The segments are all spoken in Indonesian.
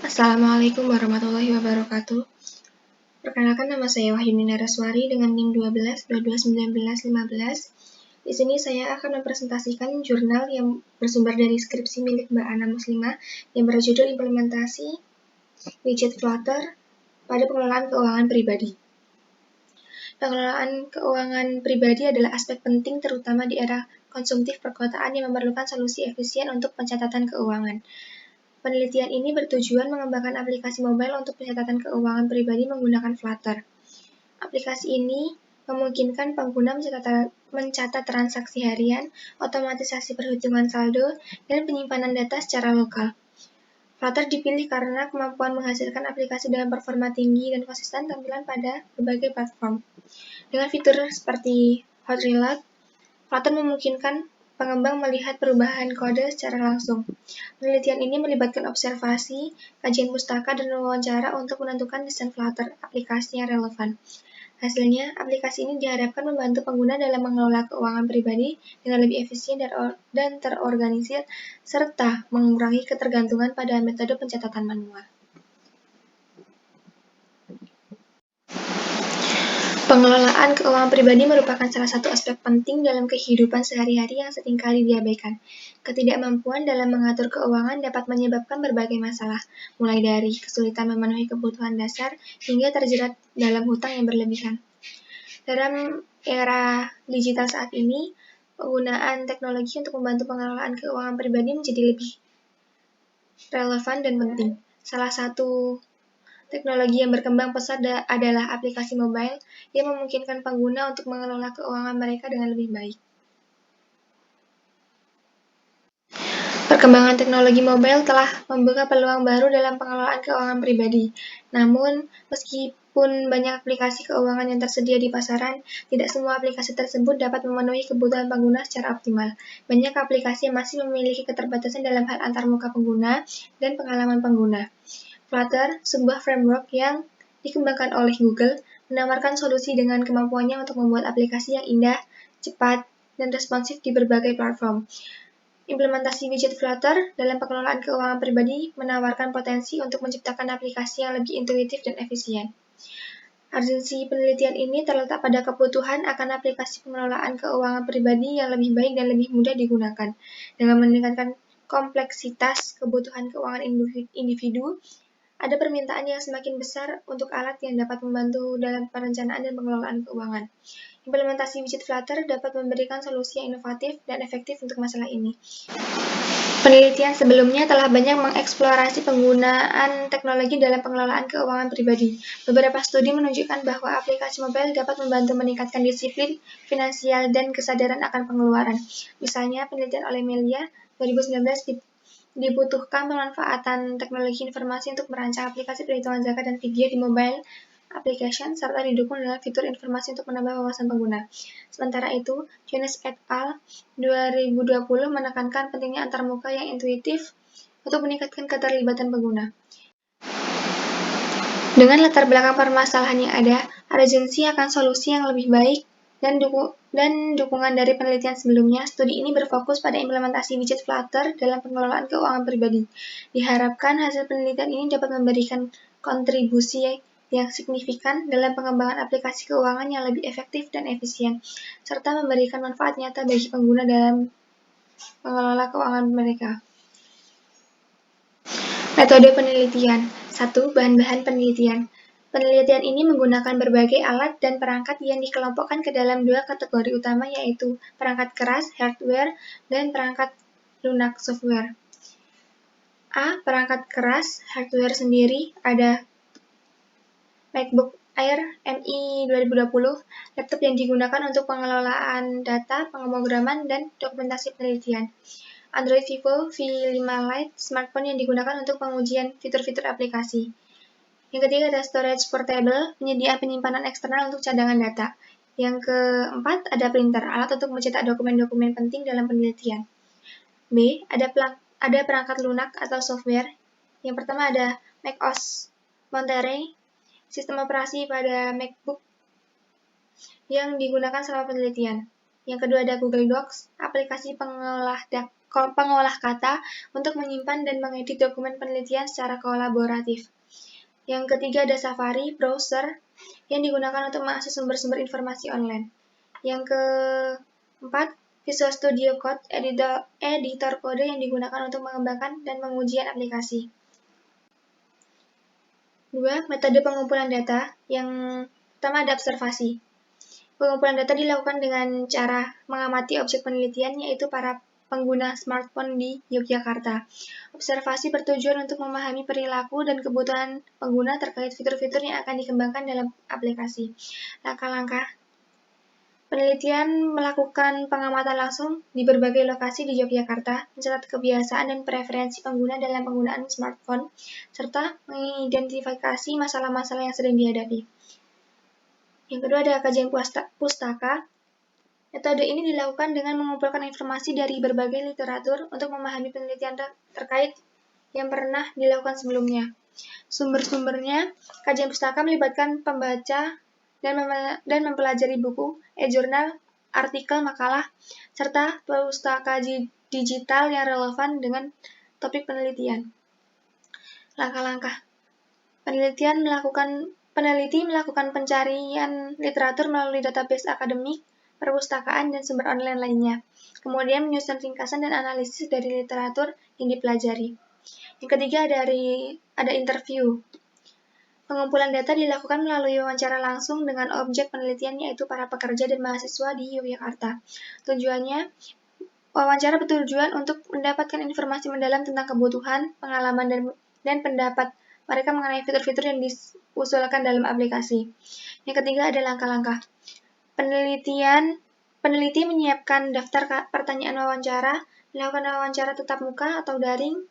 Assalamualaikum warahmatullahi wabarakatuh. Perkenalkan, nama saya Wahyuni Naraswari dengan NIM 12221915. Di sini saya akan mempresentasikan jurnal yang bersumber dari skripsi milik Mbak Ana Muslimah yang berjudul Implementasi Widget Flutter pada Pengelolaan Keuangan Pribadi. Pengelolaan keuangan pribadi adalah aspek penting terutama di era konsumtif perkotaan yang memerlukan solusi efisien untuk pencatatan keuangan. Penelitian ini bertujuan mengembangkan aplikasi mobile untuk pencatatan keuangan pribadi menggunakan Flutter. Aplikasi ini memungkinkan pengguna mencatat transaksi harian, otomatisasi perhitungan saldo, dan penyimpanan data secara lokal. Flutter dipilih karena kemampuan menghasilkan aplikasi dengan performa tinggi dan konsisten tampilan pada berbagai platform. Dengan fitur seperti Hot Reload, Flutter memungkinkan pengembang melihat perubahan kode secara langsung. Penelitian ini melibatkan observasi, kajian pustaka, dan wawancara untuk menentukan desain Flutter aplikasi yang relevan. Hasilnya, aplikasi ini diharapkan membantu pengguna dalam mengelola keuangan pribadi dengan lebih efisien dan terorganisir, serta mengurangi ketergantungan pada metode pencatatan manual. Pengelolaan keuangan pribadi merupakan salah satu aspek penting dalam kehidupan sehari-hari yang seringkali diabaikan. Ketidakmampuan dalam mengatur keuangan dapat menyebabkan berbagai masalah, mulai dari kesulitan memenuhi kebutuhan dasar hingga terjerat dalam hutang yang berlebihan. Dalam era digital saat ini, penggunaan teknologi untuk membantu pengelolaan keuangan pribadi menjadi lebih relevan dan penting. Salah satu teknologi yang berkembang pesat adalah aplikasi mobile yang memungkinkan pengguna untuk mengelola keuangan mereka dengan lebih baik. Perkembangan teknologi mobile telah membuka peluang baru dalam pengelolaan keuangan pribadi. Namun, meskipun banyak aplikasi keuangan yang tersedia di pasaran, tidak semua aplikasi tersebut dapat memenuhi kebutuhan pengguna secara optimal. Banyak aplikasi yang masih memiliki keterbatasan dalam hal antarmuka pengguna dan pengalaman pengguna. Flutter, sebuah framework yang dikembangkan oleh Google, menawarkan solusi dengan kemampuannya untuk membuat aplikasi yang indah, cepat, dan responsif di berbagai platform. Implementasi widget Flutter dalam pengelolaan keuangan pribadi menawarkan potensi untuk menciptakan aplikasi yang lebih intuitif dan efisien. Urgensi penelitian ini terletak pada kebutuhan akan aplikasi pengelolaan keuangan pribadi yang lebih baik dan lebih mudah digunakan. Dengan meningkatkan kompleksitas kebutuhan keuangan individu, ada permintaan yang semakin besar untuk alat yang dapat membantu dalam perencanaan dan pengelolaan keuangan. Implementasi widget Flutter dapat memberikan solusi yang inovatif dan efektif untuk masalah ini. Penelitian sebelumnya telah banyak mengeksplorasi penggunaan teknologi dalam pengelolaan keuangan pribadi. Beberapa studi menunjukkan bahwa aplikasi mobile dapat membantu meningkatkan disiplin finansial dan kesadaran akan pengeluaran. Misalnya, penelitian oleh Melia 2019 dibutuhkan pemanfaatan teknologi informasi untuk merancang aplikasi perhitungan zakat dan video di mobile application serta didukung dengan fitur informasi untuk menambah wawasan pengguna. Sementara itu, Jones et al. 2020 menekankan pentingnya antarmuka yang intuitif untuk meningkatkan keterlibatan pengguna. Dengan latar belakang permasalahan yang ada, urgensi akan solusi yang lebih baik dan dukungan dari penelitian sebelumnya, studi ini berfokus pada implementasi widget Flutter dalam pengelolaan keuangan pribadi. Diharapkan hasil penelitian ini dapat memberikan kontribusi yang signifikan dalam pengembangan aplikasi keuangan yang lebih efektif dan efisien, serta memberikan manfaat nyata bagi pengguna dalam mengelola keuangan mereka. Metode penelitian. 1. Bahan-bahan penelitian. Penelitian ini menggunakan berbagai alat dan perangkat yang dikelompokkan ke dalam dua kategori utama, yaitu perangkat keras, hardware, dan perangkat lunak, software. A. Perangkat keras, hardware sendiri, ada MacBook Air MI 2020, laptop yang digunakan untuk pengelolaan data, pemrograman, dan dokumentasi penelitian. Android Vivo V5 Lite, smartphone yang digunakan untuk pengujian fitur-fitur aplikasi. Yang ketiga ada storage portable, penyediaan penyimpanan eksternal untuk cadangan data. Yang keempat ada printer, alat untuk mencetak dokumen-dokumen penting dalam penelitian. B. Ada perangkat lunak atau software. Yang pertama ada macOS Monterey, sistem operasi pada MacBook yang digunakan selama penelitian. Yang kedua ada Google Docs, aplikasi pengolah pengolah kata untuk menyimpan dan mengedit dokumen penelitian secara kolaboratif. Yang ketiga ada Safari, browser yang digunakan untuk mengakses sumber-sumber informasi online. Yang keempat, Visual Studio Code, editor kode yang digunakan untuk mengembangkan dan pengujian aplikasi. 2. Metode pengumpulan data. Yang pertama ada observasi. Pengumpulan data dilakukan dengan cara mengamati objek penelitian, yaitu para pengguna smartphone di Yogyakarta. Observasi bertujuan untuk memahami perilaku dan kebutuhan pengguna terkait fitur-fitur yang akan dikembangkan dalam aplikasi. Langkah-langkah penelitian melakukan pengamatan langsung di berbagai lokasi di Yogyakarta, mencatat kebiasaan dan preferensi pengguna dalam penggunaan smartphone, serta mengidentifikasi masalah-masalah yang sedang dihadapi. Yang kedua ada kajian pustaka. Metode ini dilakukan dengan mengumpulkan informasi dari berbagai literatur untuk memahami penelitian terkait yang pernah dilakukan sebelumnya. Sumber-sumbernya, kajian pustaka melibatkan pembaca dan mempelajari buku, e-jurnal, artikel, makalah, serta pustaka digital yang relevan dengan topik penelitian. Langkah-langkah peneliti melakukan pencarian literatur melalui database akademik, perpustakaan, dan sumber online lainnya. Kemudian menyusun ringkasan dan analisis dari literatur yang dipelajari. Yang ketiga ada interview. Pengumpulan data dilakukan melalui wawancara langsung dengan objek penelitian, yaitu para pekerja dan mahasiswa di Yogyakarta. Tujuannya, wawancara bertujuan untuk mendapatkan informasi mendalam tentang kebutuhan, pengalaman, dan pendapat mereka mengenai fitur-fitur yang diusulkan dalam aplikasi. Yang ketiga ada langkah-langkah. Peneliti menyiapkan daftar pertanyaan wawancara, melakukan wawancara tatap muka atau daring,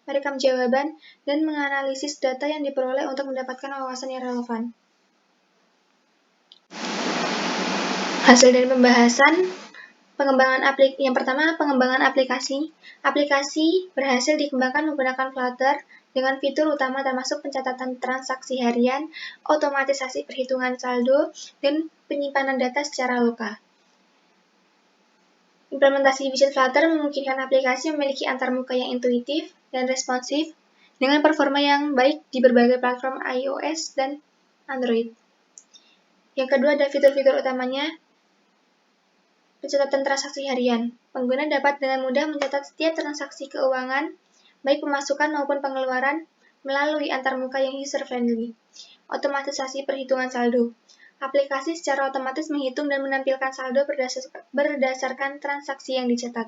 merekam jawaban, dan menganalisis data yang diperoleh untuk mendapatkan wawasan yang relevan. Hasil dari pembahasan yang pertama, pengembangan aplikasi. Aplikasi berhasil dikembangkan menggunakan Flutter dengan fitur utama termasuk pencatatan transaksi harian, otomatisasi perhitungan saldo, dan penyimpanan data secara lokal. Implementasi Vision Flutter memungkinkan aplikasi memiliki antarmuka yang intuitif dan responsif dengan performa yang baik di berbagai platform iOS dan Android. Yang kedua ada fitur-fitur utamanya. Pencatatan transaksi harian. Pengguna dapat dengan mudah mencatat setiap transaksi keuangan, baik pemasukan maupun pengeluaran, melalui antarmuka yang user-friendly. Otomatisasi perhitungan saldo. Aplikasi secara otomatis menghitung dan menampilkan saldo berdasarkan transaksi yang dicatat.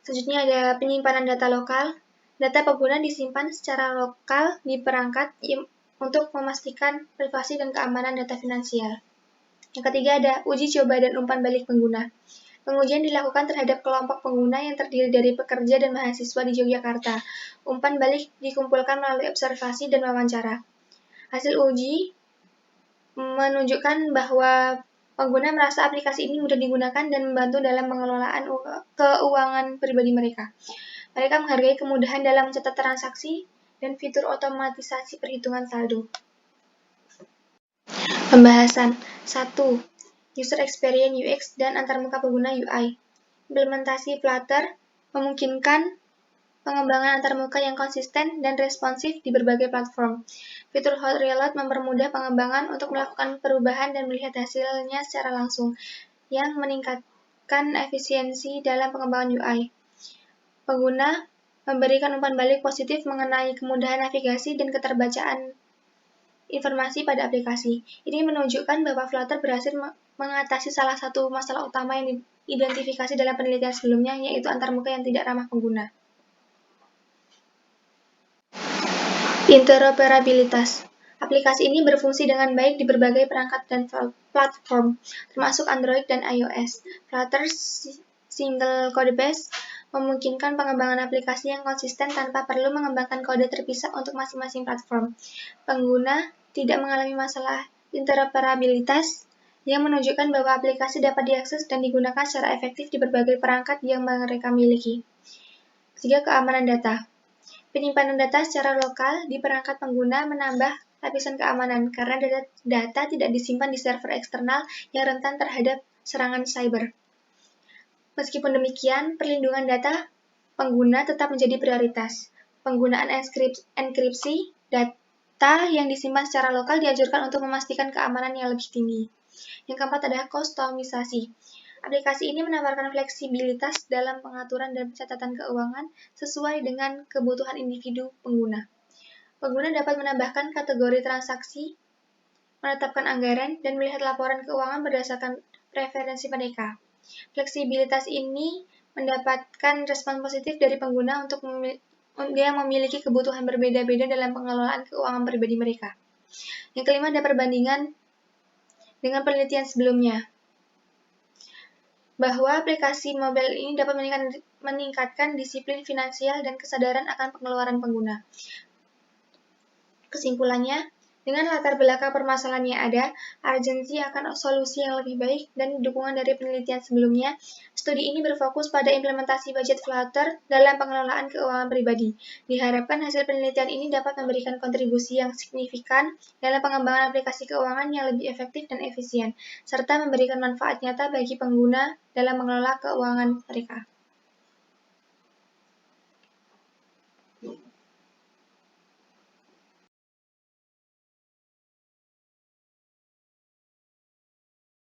Selanjutnya ada penyimpanan data lokal. Data pengguna disimpan secara lokal di perangkat untuk memastikan privasi dan keamanan data finansial. Yang ketiga ada uji coba dan umpan balik pengguna. Pengujian dilakukan terhadap kelompok pengguna yang terdiri dari pekerja dan mahasiswa di Yogyakarta. Umpan balik dikumpulkan melalui observasi dan wawancara. Hasil uji menunjukkan bahwa pengguna merasa aplikasi ini mudah digunakan dan membantu dalam pengelolaan keuangan pribadi mereka. Mereka menghargai kemudahan dalam mencatat transaksi dan fitur otomatisasi perhitungan saldo. Pembahasan 1. User Experience UX dan antarmuka pengguna UI. Implementasi Flutter memungkinkan pengembangan antarmuka yang konsisten dan responsif di berbagai platform. Fitur Hot Reload mempermudah pengembangan untuk melakukan perubahan dan melihat hasilnya secara langsung, yang meningkatkan efisiensi dalam pengembangan UI. Pengguna memberikan umpan balik positif mengenai kemudahan navigasi dan keterbacaan informasi pada aplikasi. Ini menunjukkan bahwa Flutter berhasil mengatasi salah satu masalah utama yang diidentifikasi dalam penelitian sebelumnya, yaitu antarmuka yang tidak ramah pengguna. Interoperabilitas. Aplikasi ini berfungsi dengan baik di berbagai perangkat dan platform, termasuk Android dan iOS. Flutter Single Code Base memungkinkan pengembangan aplikasi yang konsisten tanpa perlu mengembangkan kode terpisah untuk masing-masing platform. Pengguna tidak mengalami masalah interoperabilitas yang menunjukkan bahwa aplikasi dapat diakses dan digunakan secara efektif di berbagai perangkat yang mereka miliki. 3. Keamanan data. Penyimpanan data secara lokal di perangkat pengguna menambah lapisan keamanan karena data tidak disimpan di server eksternal yang rentan terhadap serangan cyber. Meskipun demikian, perlindungan data pengguna tetap menjadi prioritas. Penggunaan enkripsi data yang disimpan secara lokal dianjurkan untuk memastikan keamanan yang lebih tinggi. Yang keempat adalah kustomisasi. Aplikasi ini menawarkan fleksibilitas dalam pengaturan dan pencatatan keuangan sesuai dengan kebutuhan individu pengguna. Pengguna dapat menambahkan kategori transaksi, menetapkan anggaran, dan melihat laporan keuangan berdasarkan preferensi mereka. Fleksibilitas ini mendapatkan respon positif dari pengguna untuk yang memiliki kebutuhan berbeda-beda dalam pengelolaan keuangan pribadi mereka. Yang kelima ada perbandingan dengan penelitian sebelumnya, bahwa aplikasi mobile ini dapat meningkatkan disiplin finansial dan kesadaran akan pengeluaran pengguna. Kesimpulannya, dengan latar belakang permasalahan yang ada, urgensi akan solusi yang lebih baik, dan dukungan dari penelitian sebelumnya, studi ini berfokus pada implementasi budget flutter dalam pengelolaan keuangan pribadi. Diharapkan hasil penelitian ini dapat memberikan kontribusi yang signifikan dalam pengembangan aplikasi keuangan yang lebih efektif dan efisien, serta memberikan manfaat nyata bagi pengguna dalam mengelola keuangan mereka.